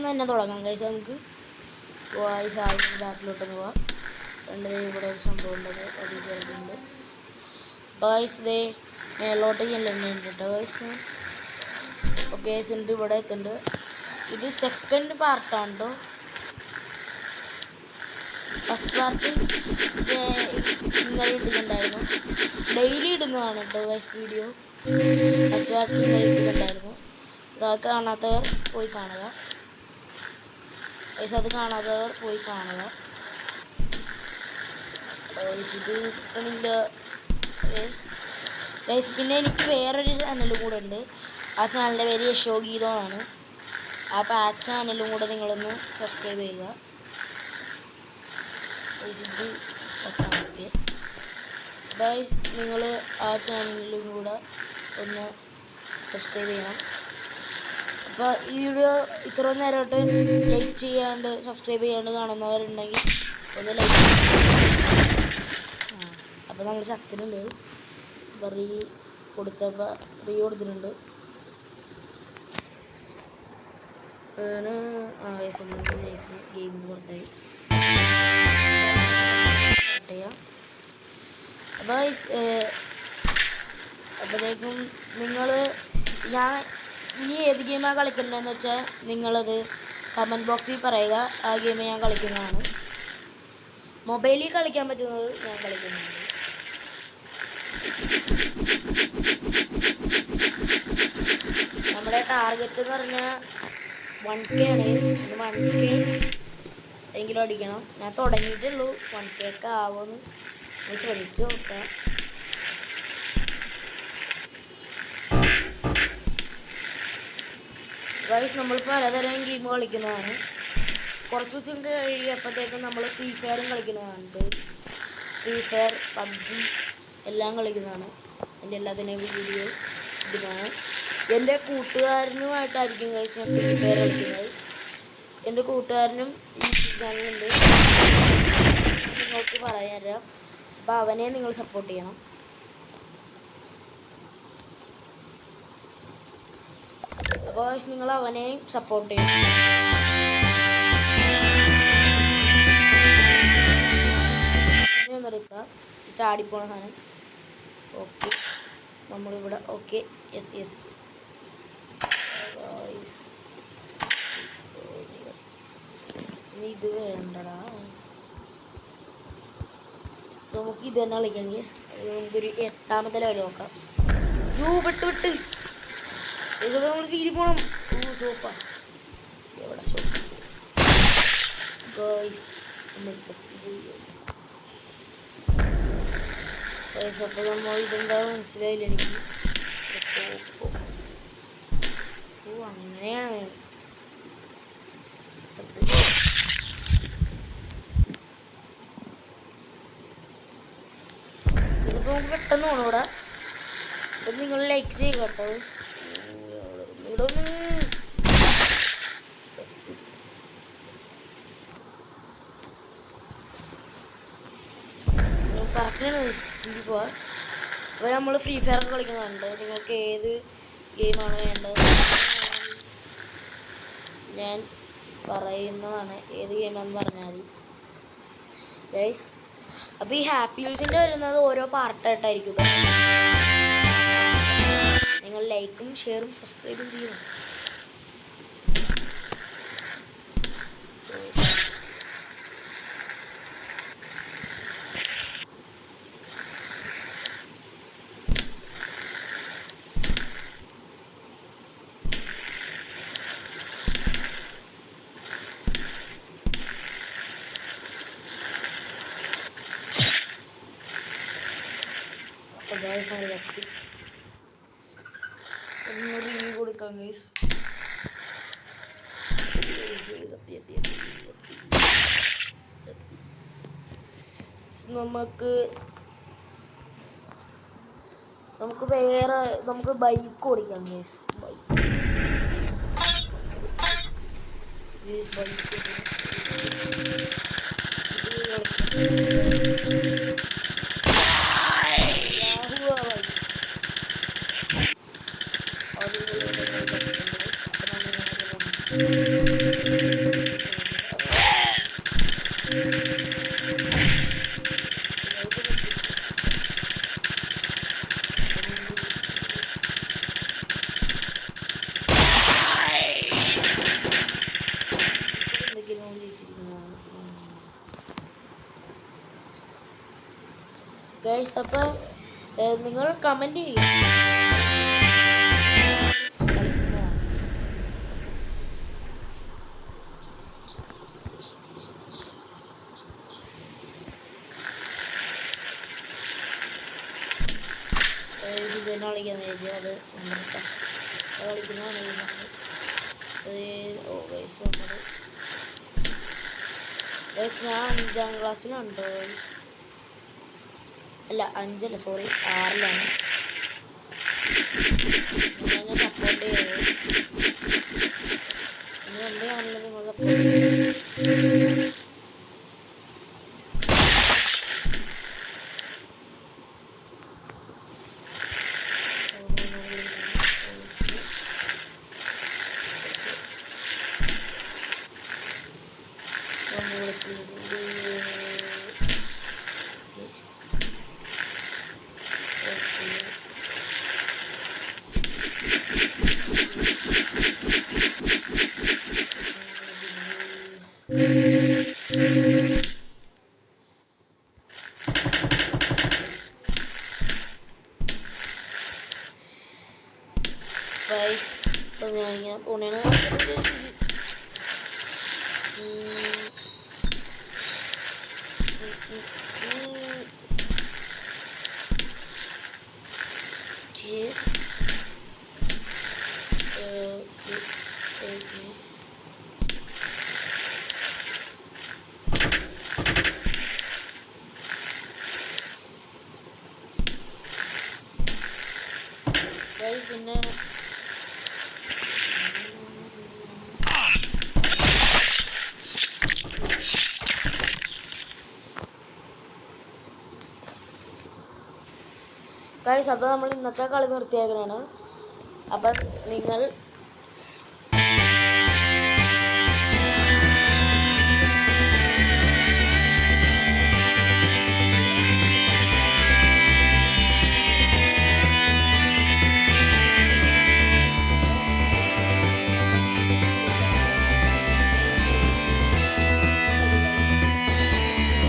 നിന്ന് തന്നെ തുടങ്ങാം ഗൈസ്. നമുക്ക് വോയിസ് ആദ്യം ബാക്കിലോട്ടൊന്ന് പോവാം. രണ്ടത് ഇവിടെ ഒരു സംഭവം ഉണ്ടത് അതിൽ കയറിയിട്ടുണ്ട്. ഗൈസ് ദേ മേലോട്ട് ചെല്ലുന്നുണ്ട് കേട്ടോ ഗൈസ്. ഓക്കെ ഗൈസ് ഉണ്ട് ഇവിടെ എത്തുന്നുണ്ട്. ഇത് സെക്കൻഡ് പാർട്ടാണ് കേട്ടോ. ഫസ്റ്റ് പാർട്ട് ഇന്നലെ ഇടുന്നുണ്ടായിരുന്നു. ഡെയിലി ഇടുന്നതാണ് കേട്ടോ ഗൈസ് വീഡിയോ. ഫസ്റ്റ് പാർട്ട് ഇന്നലെ ഇടുന്നുണ്ടായിരുന്നു. അതൊക്കെ കാണാത്തവർ പോയി കാണുക ഗൈസ്. അത് കാണാത്തവർ പോയി കാണുക ഗൈസ്. ഇത് കിട്ടണില്ല ഗൈസ്. പിന്നെ എനിക്ക് വേറൊരു ചാനലും കൂടെ ഉണ്ട്. ആ ചാനലിൻ്റെ പേര് യശോഗീതം എന്നാണ്. അപ്പോൾ ആ ചാനലും കൂടെ നിങ്ങളൊന്ന് സബ്സ്ക്രൈബ് ചെയ്യുക ഗൈസ്. ഇത് ഓക്കെ ഗൈസ്. നിങ്ങൾ ആ ചാനലിലും കൂടെ ഒന്ന് സബ്സ്ക്രൈബ് ചെയ്യണം. അപ്പോൾ ഈ വീഡിയോ ഇത്ര നേരമായിട്ട് ലൈക്ക് ചെയ്യാണ്ട് സബ്സ്ക്രൈബ് ചെയ്യാണ്ട് കാണുന്നവരുണ്ടെങ്കിൽ ഒന്ന് ലൈക്ക് ചെയ്യണം. അപ്പോൾ നമ്മൾ ചത്തിനുണ്ട്. അപ്പോൾ റീ കൊടുത്തിട്ടുണ്ട്. ഗെയിമിൽ പുറത്തായി സ്റ്റാർട്ട് ചെയ്യാം. അപ്പോൾ അപ്പോഴത്തേക്കും നിങ്ങൾ ഇനി ഏത് ഗെയിമാണ് കളിക്കേണ്ടതെന്ന് വെച്ചാൽ നിങ്ങളത് കമൻറ്റ് ബോക്സിൽ പറയുക. ആ ഗെയിം ഞാൻ കളിക്കുന്നതാണ്. മൊബൈലിൽ കളിക്കാൻ പറ്റുന്നത് ഞാൻ കളിക്കുന്നതാണ്. നമ്മുടെ ടാർഗറ്റ് എന്ന് പറഞ്ഞാൽ 1K ആണ്. 1K എങ്കിലും അടിക്കണം. ഞാൻ തുടങ്ങിയിട്ടുള്ളൂ. 1K ഒക്കെ ആവുമെന്ന് നമ്മൾ ശ്രമിച്ചു നോക്കാം. ഗൈസ് നമ്മൾ പലതരം ഗെയിം കളിക്കുന്നതാണ്. കുറച്ച് ദിവസം കഴിയപ്പോഴത്തേക്കും നമ്മൾ ഫ്രീ ഫയറും കളിക്കുന്നതാണ്. ഫ്രീ ഫയർ, പബ്ജി എല്ലാം കളിക്കുന്നതാണ്. എൻ്റെ എല്ലാത്തിനെയും വീഡിയോ ഇടുന്നതാണ്. എൻ്റെ കൂട്ടുകാരനുമായിട്ടായിരിക്കും ഗൈസ് ഞാൻ ഫ്രീ ഫയർ കളിക്കുന്നത്. എൻ്റെ കൂട്ടുകാരനും യൂട്യൂബ് ചാനലുണ്ട്, നിങ്ങൾക്ക് പറയാൻ തരാം. അപ്പോൾ അവനെ നിങ്ങൾ സപ്പോർട്ട് ചെയ്യണം. അപ്പോൾ നിങ്ങൾ അവനെയും സപ്പോർട്ട് ചെയ്യണം. ഒന്നെടുക്കുക ചാടിപ്പോണ സാധനം. ഓക്കെ നമ്മളിവിടെ ഓക്കെ യെസ് ഇനി ഇത് വേണ്ടടാ. നമുക്ക് ഇത് തന്നെ കളിക്കാമെങ്കിൽ നമുക്കൊരു 8ാമത്തെ ലെവൽ നോക്കാം. വിട്ട് നമ്മൾ സ്പീഡിൽ പോകണം. സോപ്പാ എവിടെ സോപ്പ് ഗൈസ്. നമ്മൾ ചത്തുപോയി ഗൈസ്. അപ്പോൾ നമ്മൾ ഇതെന്താ മനസ്സിലായില്ല എനിക്ക്. അങ്ങനെയാണ് ഇതിപ്പോൾ നമുക്ക് പെട്ടെന്ന് പോകണം ഇവിടെ. അപ്പം നിങ്ങൾ ലൈക്ക് ചെയ്യുക കേട്ടോ. ഇവിടെ ഒന്ന് പറക്കണ പോവാ. അപ്പോൾ നമ്മൾ ഫ്രീ ഫയർ കളിക്കുന്നുണ്ട്. നിങ്ങൾക്ക് ഏത് ഗെയിമാണ് വേണ്ടത് ഞാൻ പറയുന്നതാണ്. ഏത് ഗെയിമാണെന്ന് പറഞ്ഞാൽ മതി ഗൈസ്. അപ്പോൾ ഈ ഹാപ്പി യൂസിൻ്റെ വരുന്നത് ഓരോ പാർട്ടായിട്ടായിരിക്കും. നിങ്ങൾ ലൈക്കും ഷെയറും സബ്സ്ക്രൈബും ചെയ്യണം. ഒന്ന് കൊടുക്കാം ഗൈസ്. നമുക്ക് വേറെ ബൈക്ക് ഓടിക്കാം ഗൈസ്. ബൈക്ക് ഗൈസ് അപ്പോൾ നിങ്ങൾ കമൻറ്റ് ചെയ്യുക. ഇത് തന്നെ കളിക്കാന്ന് ചോദിച്ചാൽ അത് കളിക്കുന്നതാണ് ഞാൻ 5ാം ക്ലാസ്സിലാണ് ഗൈസ്. അല്ല 5അല്ല, സോറി 6ലാണ്. ഞാൻ സപ്പോർട്ട് ചെയ്യുന്നത് എൻ്റെ ചാനലിൽ നിങ്ങൾ സപ്പോർട്ട് ചെയ്യുക. ഇപ്പം ഞാൻ ഇങ്ങനെ പോണേണ്. പിന്നെ ഗൈസ് അപ്പോൾ നമ്മൾ ഇന്നത്തെ കളി നിർത്തിയേക്കണാണ്. അപ്പം നിങ്ങൾ